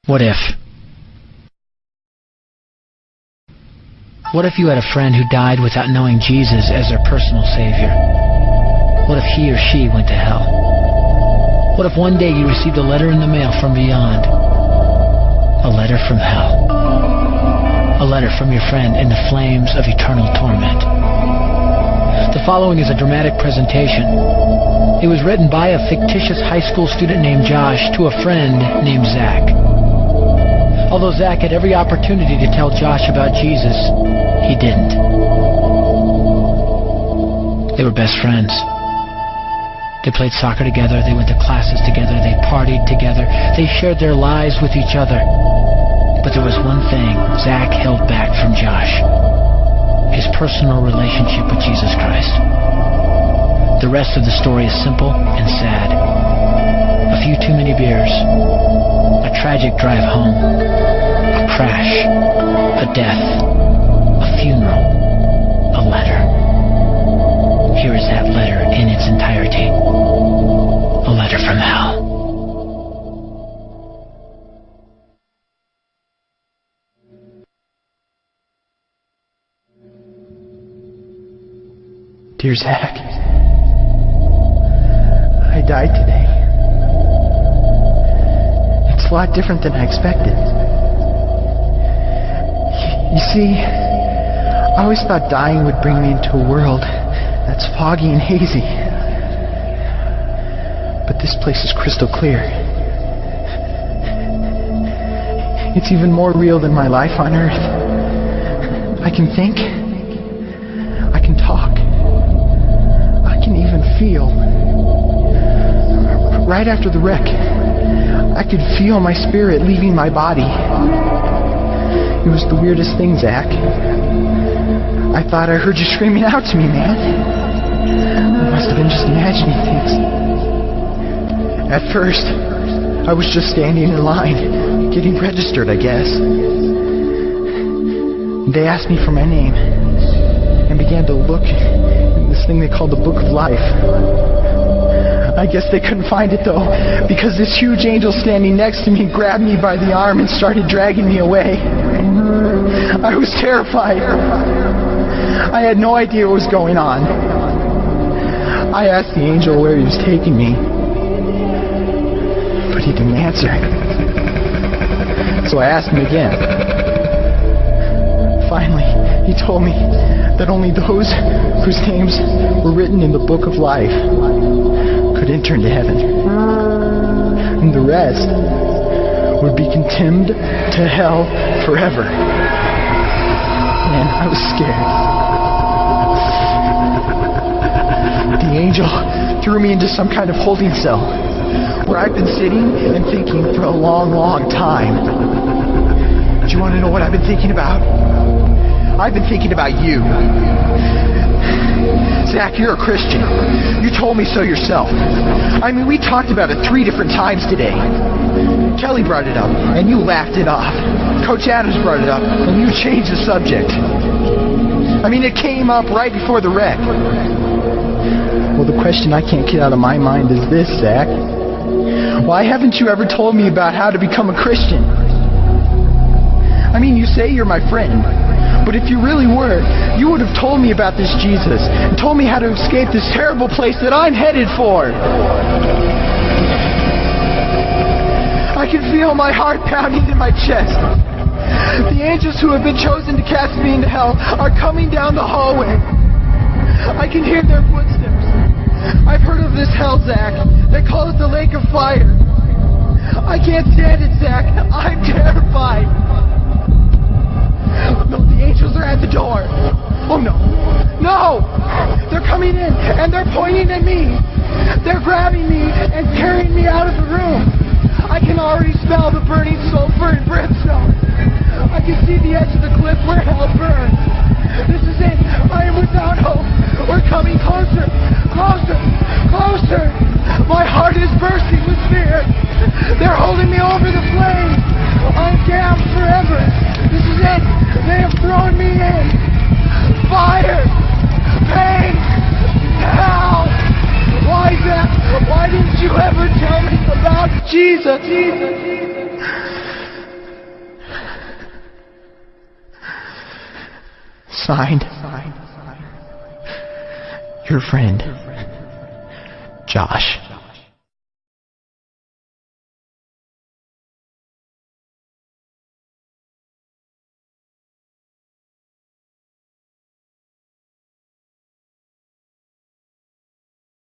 What if? What if you had a friend who died without knowing Jesus as their personal savior? What if he or she went to hell? What if one day you received a letter in the mail from beyond? A letter from hell. A letter from your friend in the flames of eternal torment. The following is a dramatic presentation. It was written by a fictitious high school student named Josh to a friend named Zach. Although Zach had every opportunity to tell Josh about Jesus, he didn't. They were best friends. They played soccer together, they went to classes together, they partied together, they shared their lives with each other. But there was one thing Zach held back from Josh: his personal relationship with Jesus Christ. The rest of the story is simple and sad. A few too many beers, a tragic drive home, a crash, a death, a funeral, a letter. Here is that letter in its entirety. A letter from hell. Dear Zach, I died today. It's a lot different than I expected. You see, I always thought dying would bring me into a world that's foggy and hazy. But this place is crystal clear. It's even more real than my life on Earth. I can think. I can talk. I can even feel. Right after the wreck, I could feel my spirit leaving my body. It was the weirdest thing, Zach. I thought I heard you screaming out to me, man. I must have been just imagining things. At first, I was just standing in line, getting registered, I guess. They asked me for my name and began to look in this thing they called the Book of Life. I guess they couldn't find it, though, because this huge angel standing next to me grabbed me by the arm and started dragging me away. I was terrified. I had no idea what was going on. I asked the angel where he was taking me, but he didn't answer. So I asked him again. Finally, he told me that only those whose names were written in the Book of Life could enter into heaven. And the rest would be condemned to hell forever. Man, I was scared. The angel threw me into some kind of holding cell where I've been sitting and thinking for a long, long time. Do you want to know what I've been thinking about? I've been thinking about you. Zach, you're a Christian. You told me so yourself. I mean, we talked about it 3 different times today. Kelly brought it up, and you laughed it off. Coach Adams brought it up, and you changed the subject. I mean, it came up right before the wreck. Well, the question I can't get out of my mind is this, Zach. Why haven't you ever told me about how to become a Christian? I mean, you say you're my friend, but if you really were, you would have told me about this Jesus and told me how to escape this terrible place that I'm headed for. I can feel my heart pounding in my chest. The angels who have been chosen to cast me into hell are coming down the hallway. I can hear their footsteps. I've heard of this hell, Zach. They call it the lake of fire. I can't stand it, Zach. I'm terrified. No, the angels are at the door. Oh, no. No! They're coming in, and they're pointing at me. They're grabbing me and carrying me out of the room. I can already smell the burning sulfur and brimstone. I can see the edge of the cliff where hell burns. This is it. I am without hope. We're coming closer. Closer. Closer. My heart is bursting with fear. They're holding me over the flames. I'm damned forever. This is it. They have thrown me in. Fire. Pain. Hell. Why that? Why didn't you ever tell me about Jesus? Signed, your friend, Josh.